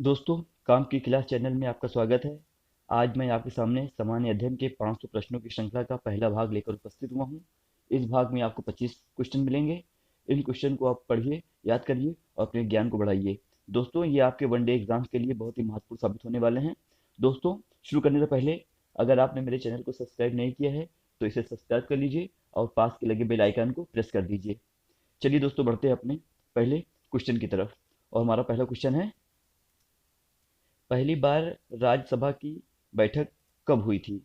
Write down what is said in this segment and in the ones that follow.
दोस्तों, काम की क्लास चैनल में आपका स्वागत है। आज मैं आपके सामने सामान्य अध्ययन के 500 प्रश्नों की श्रृंखला का पहला भाग लेकर उपस्थित हुआ हूँ। इस भाग में आपको 25 क्वेश्चन मिलेंगे। इन क्वेश्चन को आप पढ़िए, याद करिए और अपने ज्ञान को बढ़ाइए। दोस्तों, ये आपके वनडे एग्जाम्स के लिए बहुत ही महत्वपूर्ण साबित होने वाले हैं। दोस्तों, शुरू करने से पहले अगर आपने मेरे चैनल को सब्सक्राइब नहीं किया है तो इसे सब्सक्राइब कर लीजिए और पास के लगे बेल आइकन को प्रेस कर दीजिए। चलिए दोस्तों, बढ़ते हैं अपने पहले क्वेश्चन की तरफ। और हमारा पहला क्वेश्चन है, पहली बार राज्यसभा की बैठक कब हुई थी?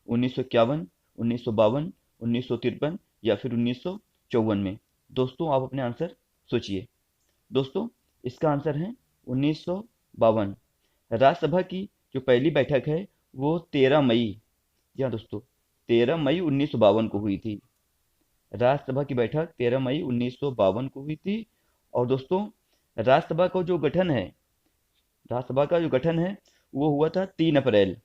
1951, 1952, 1953 या फिर 1954 में? दोस्तों, आप अपने आंसर सोचिए। दोस्तों, इसका आंसर है 1952। राज्यसभा की जो पहली बैठक है वो 13 मई, जी हाँ दोस्तों, 13 मई 1952 को हुई थी। राज्यसभा की बैठक 13 मई 1952 को हुई थी। और दोस्तों, राज्यसभा का जो गठन है राज्यसभा का जो गठन है वो हुआ था 3 अप्रैल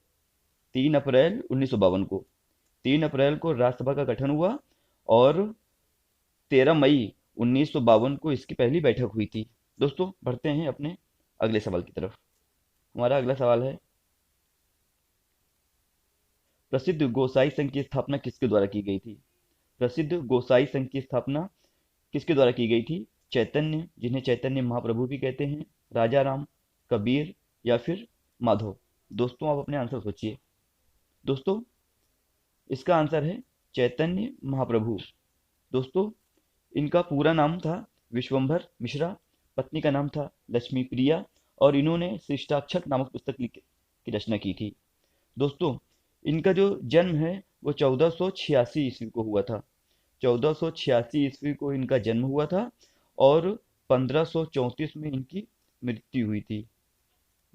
1952 को। 3 अप्रैल को राज्यसभा का गठन हुआ और 13 मई 1952 को इसकी पहली बैठक हुई थी। दोस्तों, बढ़ते हैं अपने अगले सवाल की तरफ। हमारा अगला सवाल है, प्रसिद्ध गोसाई संघ की स्थापना किसके द्वारा की गई थी? प्रसिद्ध गोसाई संघ की स्थापना किसके द्वारा की गई थी? चैतन्य, जिन्हें चैतन्य महाप्रभु भी कहते हैं, राजा राम, कबीर या फिर माधव? दोस्तों, आप अपने आंसर सोचिए। दोस्तों, इसका आंसर है चैतन्य महाप्रभु। दोस्तों, इनका पूरा नाम था विश्वंभर मिश्रा, पत्नी का नाम था लक्ष्मी प्रिया और इन्होंने शिष्टाक्षर नामक पुस्तक की रचना की थी। दोस्तों, इनका जो जन्म है वो 1486 ईस्वी को हुआ था। 1486 ईस्वी को इनका जन्म हुआ था और 1534 में इनकी मृत्यु हुई थी।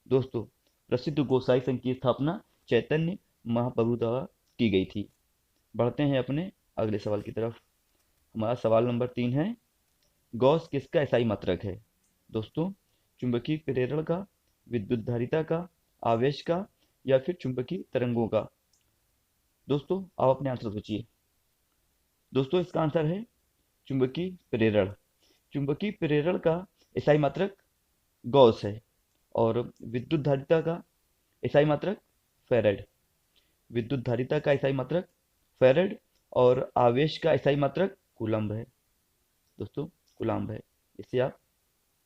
दोस्तों, प्रसिद्ध गोसाई संघ की स्थापना चैतन्य महाप्रभु द्वारा की गई थी। बढ़ते हैं अपने अगले सवाल की तरफ। हमारा सवाल नंबर 3 है, गॉस किसका एसआई मात्रक है? दोस्तों, चुंबकीय प्रेरण का, विद्युत धारिता का, आवेश का या फिर चुंबकीय तरंगों का? दोस्तों, आप अपने आंसर सोचिए। दोस्तों, इसका आंसर है चुंबकीय प्रेरण। चुंबकीय प्रेरण का एसआई मात्रक गॉस है और विद्युत धारिता का एसआई मात्रक फेरेड। विद्युत धारिता का एसआई मात्रक फेरेड और आवेश का एसआई मात्रक कूलम्ब है। दोस्तों, कूलम्ब है, इसे आप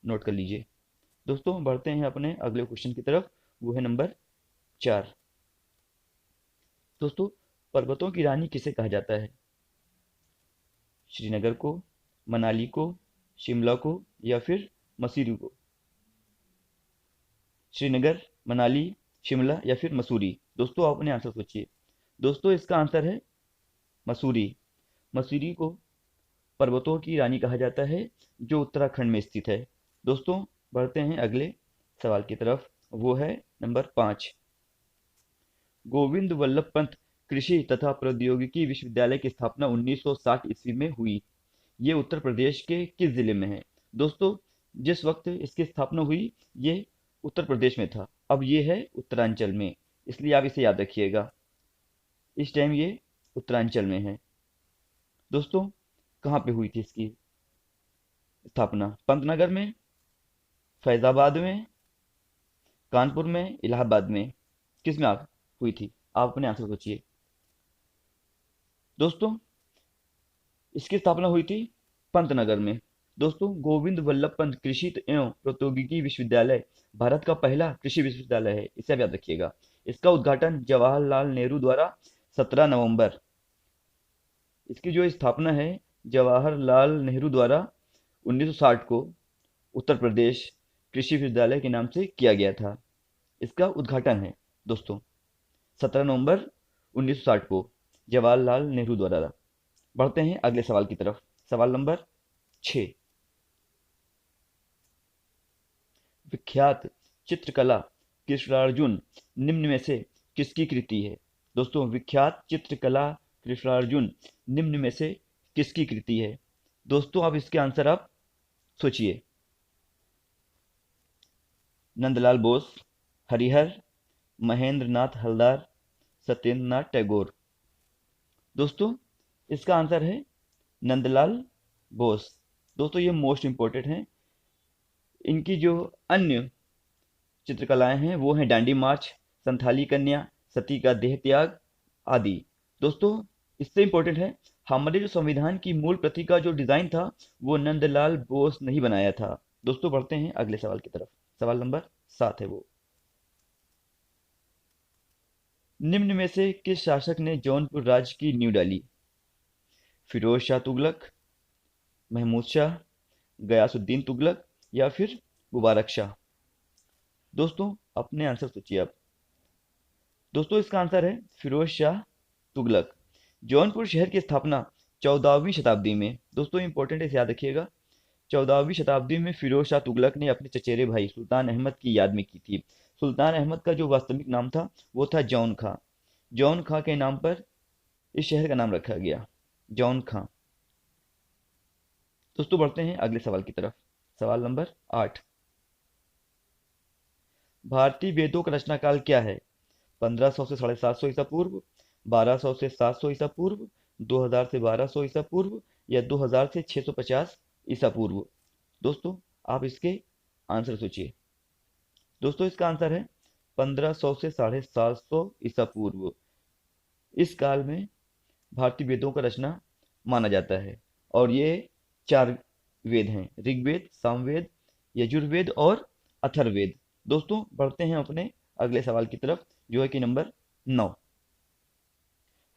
नोट कर लीजिए। दोस्तों, बढ़ते हैं अपने अगले क्वेश्चन की तरफ, वो है नंबर 4। दोस्तों, पर्वतों की रानी किसे कहा जाता है? श्रीनगर को, मनाली को, शिमला को या फिर मसूरी को? श्रीनगर, मनाली, शिमला या फिर मसूरी? दोस्तों, आप अपने आंसर सोचिए। दोस्तों, इसका आंसर है मसूरी। मसूरी को पर्वतों की रानी कहा जाता है जो उत्तराखंड में स्थित है। दोस्तों, बढ़ते हैं अगले सवाल की तरफ, वो है नंबर 5। गोविंद वल्लभ पंत कृषि तथा प्रौद्योगिकी विश्वविद्यालय की स्थापना 1960 ईस्वी में हुई। ये उत्तर प्रदेश के किस जिले में है? दोस्तों, जिस वक्त इसकी स्थापना हुई ये उत्तर प्रदेश में था, अब ये है उत्तरांचल में, इसलिए आप इसे याद रखिएगा। इस टाइम ये उत्तरांचल में है। दोस्तों, कहाँ पे हुई थी इसकी स्थापना? पंतनगर में, फैजाबाद में, कानपुर में, इलाहाबाद में? किस में आप हुई थी? आप अपने आंसर सोचिए। दोस्तों, इसकी स्थापना हुई थी पंतनगर में। दोस्तों, गोविंद वल्लभ पंत कृषि एवं प्रौद्योगिकी विश्वविद्यालय भारत का पहला कृषि विश्वविद्यालय है, इसे आप याद रखिएगा। इसका उद्घाटन जवाहरलाल नेहरू द्वारा 17 नवंबर, इसकी जो स्थापना है जवाहरलाल नेहरू द्वारा 1960 को उत्तर प्रदेश कृषि विश्वविद्यालय के नाम से किया गया था। इसका उद्घाटन है दोस्तों 17 नवंबर 1960 को जवाहरलाल नेहरू द्वारा। बढ़ते हैं अगले सवाल की तरफ। सवाल नंबर 6। विख्यात चित्रकला कृष्णार्जुन निम्न में से किसकी कृति है? दोस्तों, विख्यात चित्रकला कृष्णार्जुन निम्न में से किसकी कृति है? दोस्तों, अब इसके आंसर आप सोचिए। नंदलाल बोस, हरिहर, महेंद्र नाथ हलदार, सत्येंद्र नाथ टैगोर? दोस्तों, इसका आंसर है नंदलाल बोस। दोस्तों, ये मोस्ट इंपॉर्टेंट है। इनकी जो अन्य चित्रकलाएं हैं वो हैं डांडी मार्च, संथाली कन्या, सती का देह त्याग आदि। दोस्तों इससे इंपॉर्टेंट है, हमारे जो संविधान की मूल प्रति का जो डिजाइन था वो नंदलाल बोस ने ही बनाया था। दोस्तों बढ़ते हैं अगले सवाल की तरफ। सवाल नंबर 7 है वो, निम्न में से किस शासक ने जौनपुर राज्य की नींव डाली? फिरोज शाह तुगलक, महमूद शाह, गयासुद्दीन तुगलक या फिर मुबारक शाह? दोस्तों अपने आंसर सोचिए आप। दोस्तों इसका आंसर है फिरोज शाह तुगलक। जौनपुर शहर की स्थापना 14वीं शताब्दी में, दोस्तों इंपॉर्टेंट है इसे याद रखिएगा, 14वीं शताब्दी में फिरोज शाह तुगलक ने अपने चचेरे भाई सुल्तान अहमद की याद में की थी। सुल्तान अहमद का जो वास्तविक नाम था वो था जौन खां। जौन खां के नाम पर इस शहर का नाम रखा गया, जौन खां। दोस्तों बढ़ते हैं अगले सवाल की तरफ। सवाल नंबर 8, भारतीय वेदों का रचना काल क्या है? 1500 से 750 ईसा पूर्व, 1200 से 700 ईसा पूर्व, 2000 से 1200 ईसा पूर्व या 2000 से 650 ईसा पूर्व? दोस्तों आप इसके आंसर सोचिए। दोस्तों इसका आंसर है 1500 से 750 ईसा पूर्व। इस काल में भारतीय वेदों का रचना माना जाता है और ये 4 वेद हैं, ऋग्वेद, सामवेद, यजुर्वेद और अथर्ववेद। दोस्तों बढ़ते हैं अपने अगले सवाल की तरफ जो है कि नंबर 9,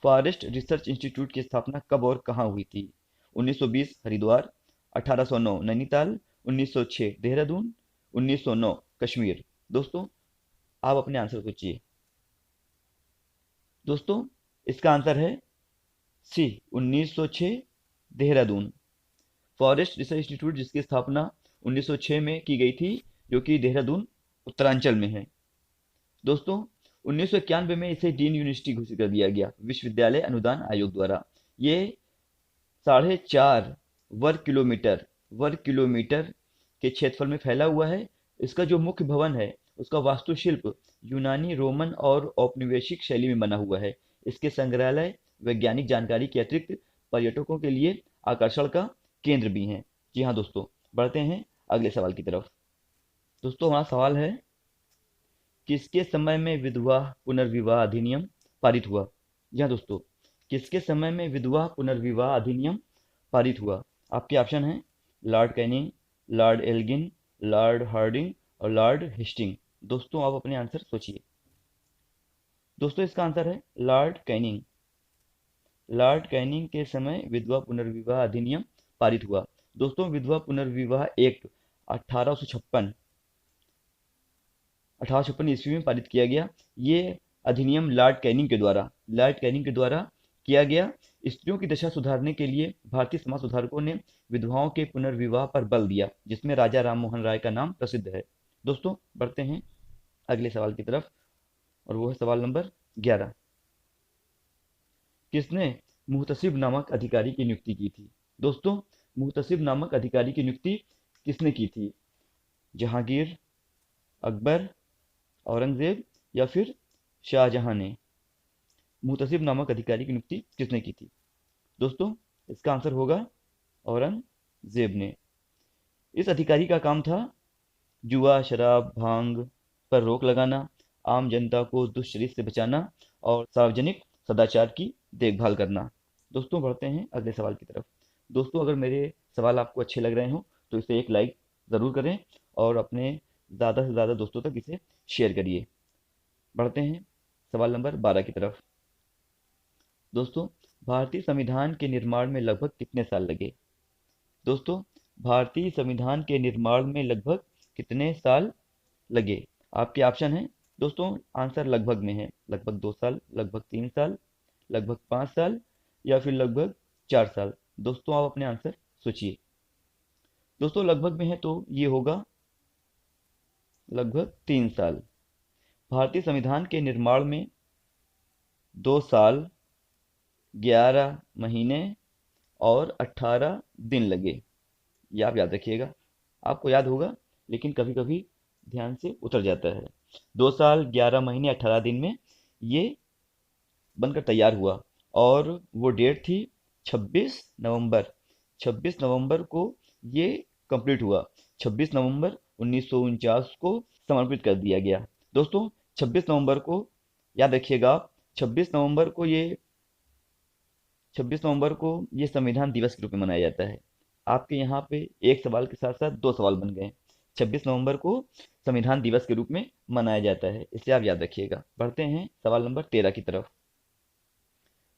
फॉरेस्ट रिसर्च इंस्टीट्यूट की स्थापना कब और कहाँ हुई थी? 1920 हरिद्वार, 1809 नैनीताल, 1906 देहरादून, 1909 कश्मीर? दोस्तों आप अपने आंसर सोचिए। दोस्तों इसका आंसर है सी 1906 देहरादून। फॉरेस्ट रिसर्च इंस्टीट्यूट जिसकी स्थापना 1906 में की गई थी, जो कि देहरादून उत्तरांचल में है। दोस्तों 1991 में इसे डीन यूनिवर्सिटी घोषित कर दिया गया विश्वविद्यालय अनुदान आयोग द्वारा। ये 4.5 वर्ग किलोमीटर के क्षेत्रफल में फैला हुआ है। इसका जो मुख्य भवन है उसका वास्तुशिल्प यूनानी, रोमन और औपनिवेशिक शैली में बना हुआ है। इसके संग्रहालय वैज्ञानिक जानकारी के अतिरिक्त पर्यटकों के लिए आकर्षण का केंद्र भी हैं। जी हाँ दोस्तों, बढ़ते हैं अगले सवाल की तरफ। दोस्तों हमारा सवाल है, किसके समय में विधवा पुनर्विवाह अधिनियम पारित हुआ? जी हाँ दोस्तों, किसके समय में विधवा पुनर्विवाह अधिनियम पारित हुआ? आपके ऑप्शन हैं Lord Canning, Lord Elgin, Lord Hardinge और लॉर्ड हेस्टिंग। दोस्तों आप अपने आंसर सोचिए। दोस्तों इसका आंसर है लॉर्ड कैनिंग। लॉर्ड कैनिंग के समय विधवा पुनर्विवाह अधिनियम पारित हुआ। दोस्तों विधवा पुनर्विवाह एक्ट 1856 ईस्वी में पारित किया गया। ये अधिनियम लॉर्ड कैनिंग के द्वारा किया गया। स्त्रियों की दशा सुधारने के लिए भारतीय समाज सुधारकों ने विधवाओं के पुनर्विवाह पर बल दिया, जिसमें राजा राम मोहन राय का नाम प्रसिद्ध है। दोस्तों बढ़ते हैं अगले सवाल की तरफ और वो है सवाल नंबर 11, किसने मुहतसिब नामक अधिकारी की नियुक्ति की थी? दोस्तों मुहतसिब नामक अधिकारी की नियुक्ति किसने की थी? जहांगीर, अकबर, औरंगजेब या फिर शाहजहां ने? मुहतसिब नामक अधिकारी की नियुक्ति किसने की थी? दोस्तों इसका आंसर होगा औरंगजेब ने। इस अधिकारी का काम था जुआ, शराब, भांग पर रोक लगाना, आम जनता को दुष्चरित से बचाना और सार्वजनिक सदाचार की देखभाल करना। दोस्तों बढ़ते हैं अगले सवाल की तरफ। दोस्तों अगर मेरे सवाल आपको अच्छे लग रहे हों तो इसे एक लाइक ज़रूर करें और अपने ज़्यादा से ज़्यादा दोस्तों तक इसे शेयर करिए। बढ़ते हैं सवाल नंबर 12 की तरफ। दोस्तों भारतीय संविधान के निर्माण में लगभग कितने साल लगे? दोस्तों भारतीय संविधान के निर्माण में लगभग कितने साल लगे? आपके ऑप्शन हैं दोस्तों, आंसर लगभग में है, लगभग 2 साल, लगभग 3 साल, लगभग 5 साल या फिर लगभग 4 साल? दोस्तों आप अपने आंसर सोचिए। दोस्तों लगभग में है तो ये होगा लगभग 3 साल। भारतीय संविधान के निर्माण में 2 साल, 11 महीने और 18 दिन लगे। ये आप याद रखिएगा, आपको याद होगा लेकिन कभी कभी ध्यान से उतर जाता है। 2 साल, 11 महीने, 18 दिन में ये बनकर तैयार हुआ और वो डेट थी 26 नवंबर। 26 नवंबर को ये कंप्लीट हुआ। 26 नवंबर 1949 को समर्पित कर दिया गया। दोस्तों 26 नवंबर को याद रखिएगा, 26 नवंबर को ये 26 नवंबर को ये संविधान दिवस के रूप में मनाया जाता है। आपके यहाँ पे एक सवाल के साथ साथ दो सवाल बन गए। 26 नवंबर को संविधान दिवस के रूप में मनाया जाता है, इसे आप याद रखिएगा। बढ़ते हैं सवाल नंबर 13 की तरफ।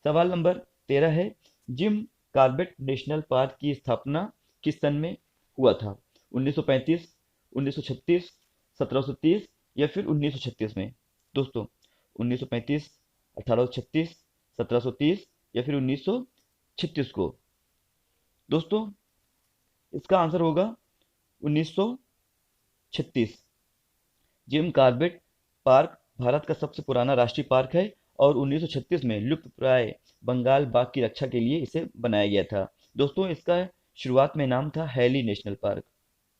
सवाल नंबर 13 है, जिम कॉर्बेट नेशनल पार्क की स्थापना किस सन में हुआ था? 1935, 1936, 1730 या फिर 1936 में? दोस्तों 1935, 1836, 1730 या फिर 1936 को? दोस्तों इसका आंसर होगा 1936। जिम कॉर्बेट पार्क भारत का सबसे पुराना राष्ट्रीय पार्क है और 1936 में लुप्तप्राय बंगाल बाघ की रक्षा के लिए इसे बनाया गया था। दोस्तों इसका शुरुआत में नाम था हैली नेशनल पार्क।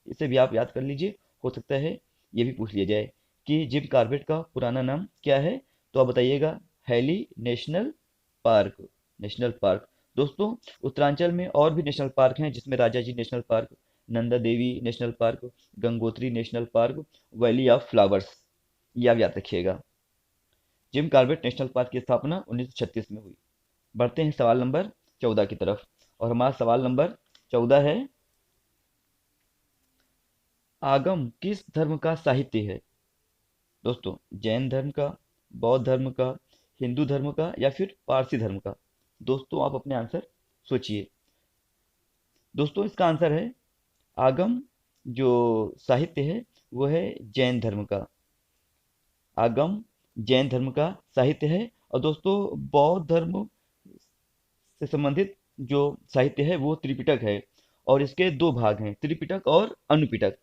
इसे भी आप याद कर लीजिए, हो सकता है ये भी पूछ लिया जाए कि जिम कॉर्बेट का पुराना नाम क्या है, तो आप बताइएगा Hailey national park. National park. दोस्तों उत्तरांचल में और भी नेशनल पार्क हैं, जिसमें Rajaji national park, Nanda Devi national park, Gangotri national park, valley of flowers, ये आप याद रखिएगा। जिम कॉर्बेट नेशनल पार्क की स्थापना 1936 में हुई। बढ़ते हैं सवाल नंबर 14 की तरफ, और हमारा सवाल नंबर 14 है, आगम किस धर्म का साहित्य है? दोस्तों जैन धर्म का, बौद्ध धर्म का, हिंदू धर्म का या फिर पारसी धर्म का? दोस्तों आप अपने आंसर सोचिए। दोस्तों इसका आंसर है, आगम जो साहित्य है वो है जैन धर्म का। आगम जैन धर्म का साहित्य है। और दोस्तों बौद्ध धर्म से संबंधित जो साहित्य है वो त्रिपिटक है, और इसके दो भाग हैं, त्रिपिटक और अनुपिटक।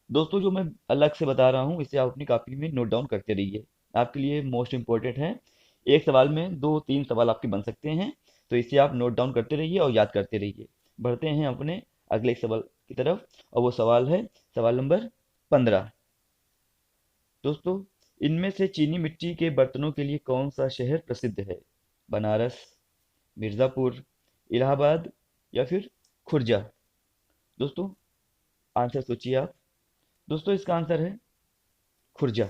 दोस्तों जो मैं अलग से बता रहा हूँ इसे आप अपनी कॉपी में नोट डाउन करते रहिए, आपके लिए मोस्ट इंपॉर्टेंट है। एक सवाल में दो तीन सवाल आपके बन सकते हैं, तो इसे आप नोट डाउन करते रहिए और याद करते रहिए। बढ़ते हैं अपने अगले सवाल की तरफ, और वो सवाल है सवाल नंबर 15। दोस्तों इनमें से चीनी मिट्टी के बर्तनों के लिए कौन सा शहर प्रसिद्ध है? बनारस, मिर्ज़ापुर, इलाहाबाद या फिर खुर्जा? दोस्तों आंसर सोचिए आप। दोस्तों इसका आंसर है खुर्जा।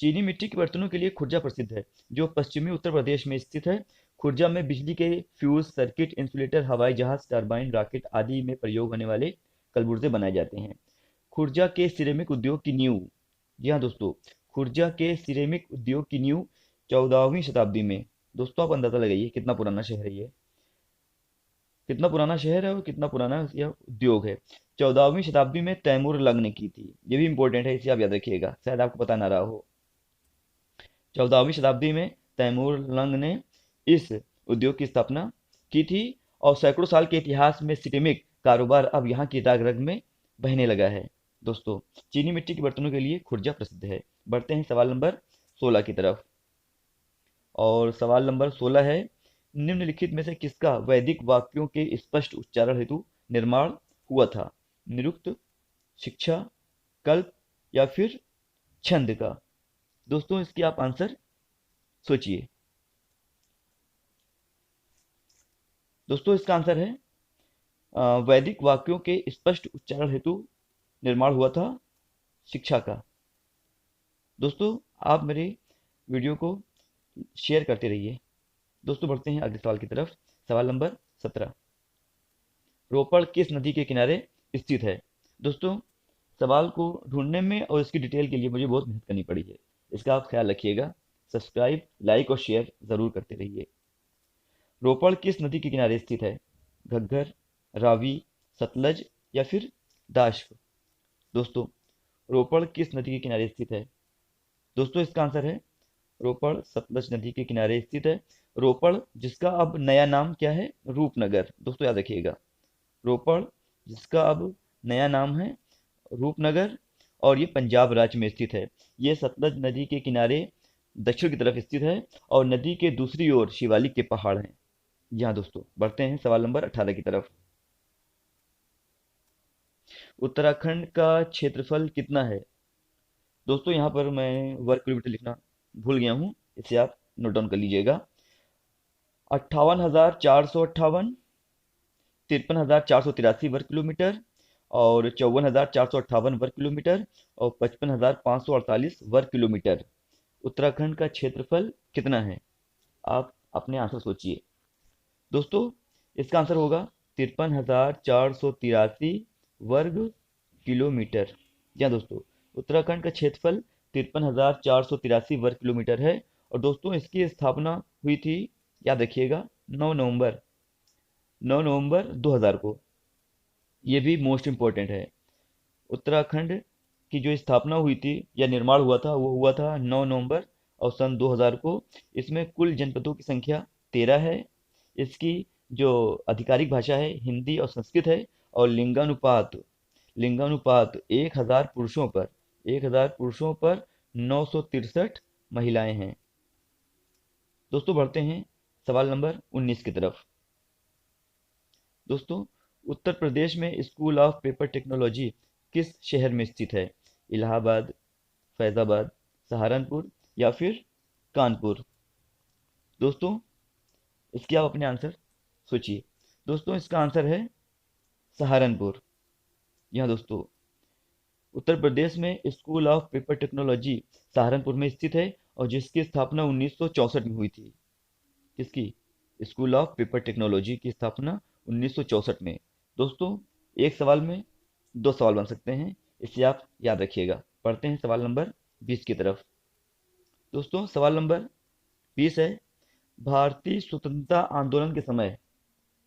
चीनी मिट्टी के बर्तनों के लिए खुर्जा प्रसिद्ध है, जो पश्चिमी उत्तर प्रदेश में स्थित है। खुर्जा में बिजली के फ्यूज, सर्किट, इंसुलेटर, हवाई जहाज, टरबाइन, रॉकेट आदि में प्रयोग होने वाले कलपुर्जे बनाए जाते हैं। खुर्जा के सिरेमिक उद्योग की नींव, जी हाँ दोस्तों, खुर्जा के सिरेमिक उद्योग की नींव 14वीं शताब्दी में। दोस्तों आप अंदाजा लगाइए कितना पुराना शहर है ये, कितना पुराना शहर है और कितना पुराना यह उद्योग है। 14वीं शताब्दी में तैमूर लंग ने की थी। ये भी इंपॉर्टेंट है, इसे आप याद रखिएगा, शायद आपको पता ना रहा हो। 14वीं शताब्दी में तैमूर लंग ने इस उद्योग की स्थापना की थी, और सैकड़ों साल के इतिहास में सिरेमिक कारोबार अब यहाँ की राग रग में बहने लगा है। दोस्तों चीनी मिट्टी के बर्तनों के लिए खुर्जा प्रसिद्ध है। बढ़ते हैं सवाल नंबर 16 की तरफ, और सवाल नंबर 16 है, निम्नलिखित में से किसका वैदिक वाक्यों के स्पष्ट उच्चारण हेतु निर्माण हुआ था? निरुक्त, शिक्षा, कल्प या फिर छंद का? दोस्तों इसकी आप आंसर सोचिए। दोस्तों इसका आंसर है, वैदिक वाक्यों के स्पष्ट उच्चारण हेतु निर्माण हुआ था शिक्षा का। दोस्तों आप मेरे वीडियो को शेयर करते रहिए। दोस्तों बढ़ते हैं अगले सवाल की तरफ। सवाल नंबर 17, रोपड़ किस नदी के किनारे स्थित है? दोस्तों सवाल को ढूंढने में और इसकी डिटेल के लिए मुझे बहुत मेहनत करनी पड़ी है, इसका आप ख्याल रखिएगा। सब्सक्राइब, लाइक और शेयर जरूर करते रहिए। रोपड़ किस नदी के किनारे स्थित है? घग्गर, रावी, सतलज या फिर दाश्क? दोस्तों रोपड़ किस नदी के किनारे स्थित है? दोस्तों इसका आंसर है, रोपड़ सतलज नदी के किनारे स्थित है। रोपड़ जिसका अब नया नाम क्या है? रूपनगर। दोस्तों याद रखिएगा, रोपड़ जिसका अब नया नाम है रूपनगर, और ये पंजाब राज्य में स्थित है। ये सतलज नदी के किनारे दक्षिण की तरफ स्थित है, और नदी के दूसरी ओर शिवालिक के पहाड़ हैं। यहाँ दोस्तों बढ़ते हैं सवाल नंबर 18 की तरफ। उत्तराखंड का क्षेत्रफल कितना है? दोस्तों यहाँ पर मैं वर्ग किलोमीटर लिखना भूल गया हूँ, इसे आप नोट डाउन कर लीजिएगा। 58,458, 53,483 वर्ग किलोमीटर, और 54,458 वर्ग किलोमीटर, और 55,548 वर्ग किलोमीटर। उत्तराखंड का क्षेत्रफल कितना है? आप अपने आंसर सोचिए। दोस्तों, इसका आंसर होगा 53,483 वर्ग किलोमीटर। जी हाँ दोस्तों, उत्तराखंड का क्षेत्रफल 53,483 वर्ग किलोमीटर है। और दोस्तों, इसकी स्थापना हुई थी, याद रखिएगा, 9 नवंबर 2000 को। ये भी मोस्ट इम्पोर्टेंट है। उत्तराखंड की जो स्थापना हुई थी या निर्माण हुआ था, वो हुआ था 9 नवंबर और सन 2000 को। इसमें कुल जनपदों की संख्या 13 है। इसकी जो आधिकारिक भाषा है, हिंदी और संस्कृत है। और लिंगानुपात लिंगानुपात 1000 पुरुषों पर 963 महिलाएं हैं। दोस्तों, बढ़ते हैं सवाल नंबर 19 की तरफ। दोस्तों, उत्तर प्रदेश में स्कूल ऑफ पेपर टेक्नोलॉजी किस शहर में स्थित है? इलाहाबाद, फैजाबाद, सहारनपुर या फिर कानपुर? दोस्तों, इसकी आप अपने आंसर सोचिए। दोस्तों, इसका आंसर है सहारनपुर। यहाँ दोस्तों, उत्तर प्रदेश में school of paper technology Saharanpur में स्थित है, और जिसकी स्थापना 1964 में हुई थी। किसकी? स्कूल ऑफ पेपर टेक्नोलॉजी की स्थापना 1964 में। दोस्तों, एक सवाल में दो सवाल बन सकते हैं, इसे आप याद रखिएगा। पढ़ते हैं सवाल नंबर 20 की तरफ। दोस्तों, सवाल नंबर 20 है, भारतीय स्वतंत्रता आंदोलन के समय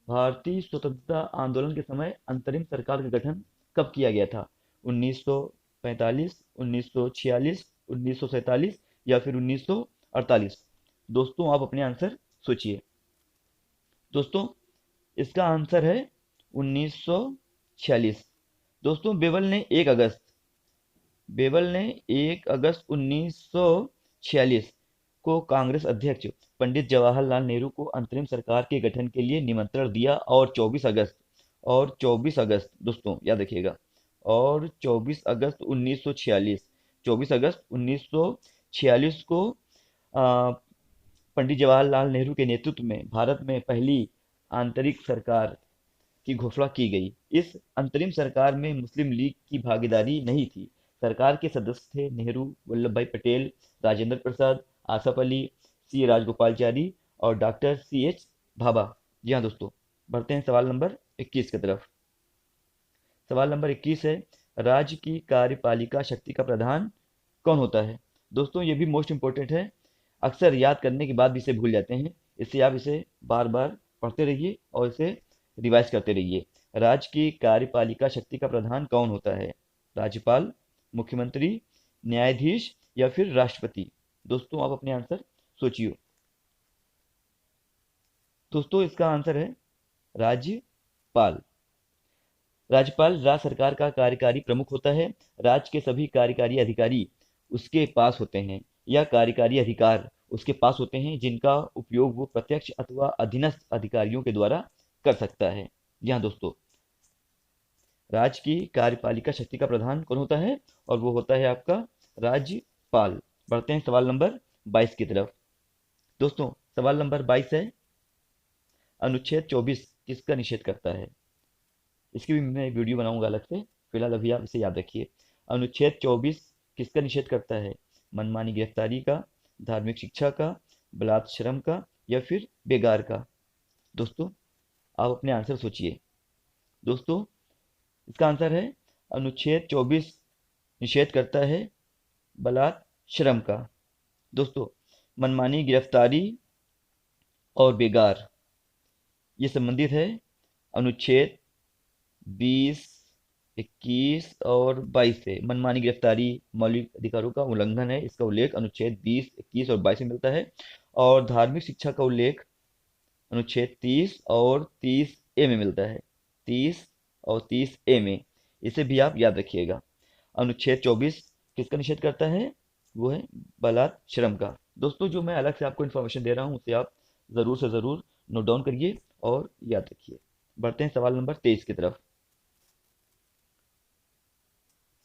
भारतीय स्वतंत्रता आंदोलन के समय अंतरिम सरकार का गठन कब किया गया था? 1945, 1946, 1947 या फिर 1948? दोस्तों, आप अपने आंसर सोचिए। दोस्तों, इसका आंसर है 1946। दोस्तों, बेबल ने 1 अगस्त 1946 को कांग्रेस अध्यक्ष पंडित जवाहरलाल नेहरू को अंतरिम सरकार के गठन के लिए निमंत्रण दिया, और 24 अगस्त दोस्तों याद रखिएगा, और 24 अगस्त 1946 को आ, पंडित जवाहरलाल नेहरू के नेतृत्व में भारत में पहली आंतरिक सरकार की घोषणा की गई। इस अंतरिम सरकार में मुस्लिम लीग की भागीदारी नहीं थी। सरकार के सदस्य थे नेहरू, वल्लभ भाई पटेल, राजेंद्र प्रसाद, आसफ अली, सी राजगोपालचारी और डॉक्टर CH भाभा। जी हाँ दोस्तों, बढ़ते हैं सवाल नंबर 21 की तरफ। सवाल नंबर 21 है, राज्य की कार्यपालिका शक्ति का प्रधान कौन होता है? दोस्तों, ये भी मोस्ट इंपॉर्टेंट है। अक्सर याद करने के बाद भी इसे भूल जाते हैं, इसलिए आप इसे बार बार पढ़ते रहिए और इसे रिवाइज करते रहिए। राज्य की कार्यपालिका शक्ति का प्रधान कौन होता है? राज्यपाल, मुख्यमंत्री, न्यायाधीश या फिर राष्ट्रपति? दोस्तों, आप अपने आंसर सोचिए। दोस्तों, इसका आंसर है राज्यपाल। राज्यपाल राज्य सरकार का कार्यकारी प्रमुख होता है। राज्य के सभी कार्यकारी अधिकारी उसके पास होते हैं, या कार्यकारी अधिकार उसके पास होते हैं, जिनका उपयोग वो प्रत्यक्ष अथवा अधीनस्थ अधिकारियों के द्वारा कर सकता है। जी हाँ दोस्तों, राज्य की कार्यपालिका शक्ति का प्रधान कौन होता है? और वो होता है आपका राज्यपाल। बढ़ते हैं सवाल नंबर 22 की तरफ। दोस्तों, सवाल नंबर 22 है, अनुच्छेद 24 किसका निषेध करता है? इसकी भी मैं वीडियो बनाऊंगा अलग से, फिलहाल अभी आप इसे याद रखिए। अनुच्छेद 24 किसका निषेध करता है? मनमानी गिरफ्तारी का, धार्मिक शिक्षा का, बलात् श्रम का या फिर बेगार का? दोस्तों, आप अपने आंसर सोचिए। दोस्तों, इसका आंसर है अनुच्छेद 24 निषेध करता है बलात् श्रम का। दोस्तों, मनमानी गिरफ्तारी और बेगार ये संबंधित है अनुच्छेद 20, 21 और 22 से। मनमानी गिरफ्तारी मौलिक अधिकारों का उल्लंघन है, इसका उल्लेख अनुच्छेद 20, 21 और 22 में मिलता है। और धार्मिक शिक्षा का उल्लेख अनुच्छेद 30 और 30A में मिलता है। 30 और 30A में, इसे भी आप याद रखिएगा। अनुच्छेद 24 किसका निषेध करता है? वो है बलात् श्रम का। दोस्तों, जो मैं अलग से आपको इन्फॉर्मेशन दे रहा हूँ, उसे आप ज़रूर से ज़रूर नोट डाउन करिए और याद रखिए। बढ़ते हैं सवाल नंबर 23 की तरफ।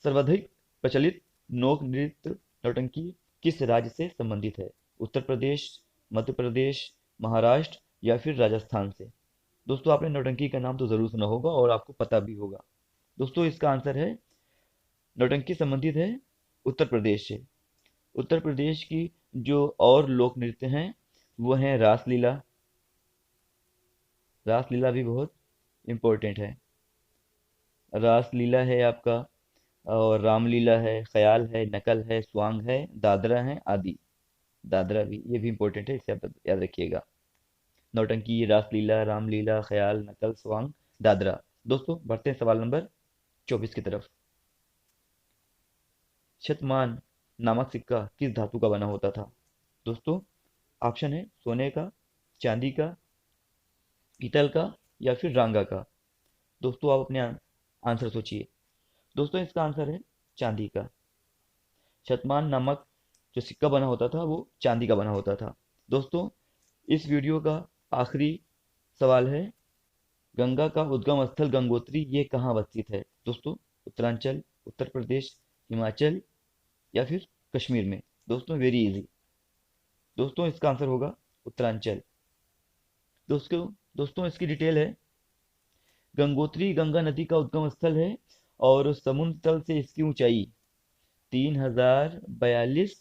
सर्वाधिक प्रचलित लोक नृत्य नौटंकी किस राज्य से संबंधित है? उत्तर प्रदेश, मध्य प्रदेश, महाराष्ट्र या फिर राजस्थान से? दोस्तों आपने नौटंकी का नाम तो जरूर सुना होगा और आपको पता भी होगा। दोस्तों इसका आंसर है, नौटंकी संबंधित है उत्तर प्रदेश से। उत्तर प्रदेश की जो और लोक नृत्य हैं वो हैं रासलीला। रासलीला भी बहुत इम्पोर्टेंट है। रासलीला है आपका, और रामलीला है, ख्याल है, नकल है, स्वांग है, दादरा है आदि। दादरा भी, ये भी इम्पोर्टेंट है, इसे आप याद रखिएगा। नौटंकी, रासलीला, रामलीला, ख्याल, नकल, स्वांग, दादरा। दोस्तों बढ़ते हैं सवाल नंबर 24 की तरफ। शतमान नामक सिक्का किस धातु का बना होता था? दोस्तों ऑप्शन है सोने का, चांदी का, पीतल का, या फिर रांगा का। दोस्तों आप अपने आंसर सोचिए। दोस्तों इसका आंसर है चांदी का। शतमान नामक जो सिक्का बना होता था वो चांदी का बना होता था। दोस्तों इस वीडियो का आखिरी सवाल है, गंगा का उद्गम स्थल गंगोत्री ये कहाँ अवस्थित है? दोस्तों उत्तरांचल, उत्तर प्रदेश, हिमाचल, या फिर कश्मीर में? दोस्तों वेरी इजी। दोस्तों इसका आंसर होगा उत्तरांचल। दोस्तों दोस्तों इसकी डिटेल है, गंगोत्री गंगा नदी का उद्गम स्थल है और समुद्र तल से इसकी ऊंचाई 3042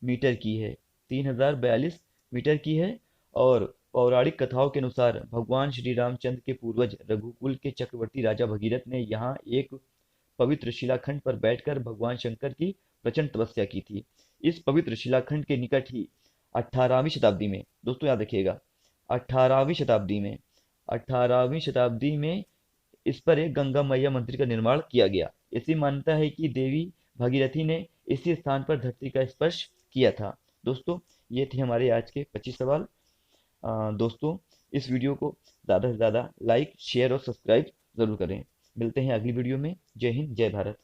मीटर की है। 3042 मीटर की है। और पौराणिक कथाओं के अनुसार भगवान श्री रामचंद्र के पूर्वज रघुकुल के चक्रवर्ती राजा भगीरथ ने यहाँ एक पवित्र शिलाखंड पर बैठकर भगवान शंकर की प्रचंड तपस्या की थी। इस पवित्र शिलाखंड के निकट ही 18वीं शताब्दी में, दोस्तों याद रखिएगा, 18वीं शताब्दी में 18वीं शताब्दी में इस पर एक गंगा मैया मंदिर का निर्माण किया गया। ऐसी मान्यता है कि देवी भागीरथी ने इसी स्थान पर धरती का स्पर्श किया था। दोस्तों ये थे हमारे आज के 25 सवाल। दोस्तों इस वीडियो को ज़्यादा से ज़्यादा लाइक, शेयर और सब्सक्राइब ज़रूर करें। मिलते हैं अगली वीडियो में। जय हिंद, जय भारत।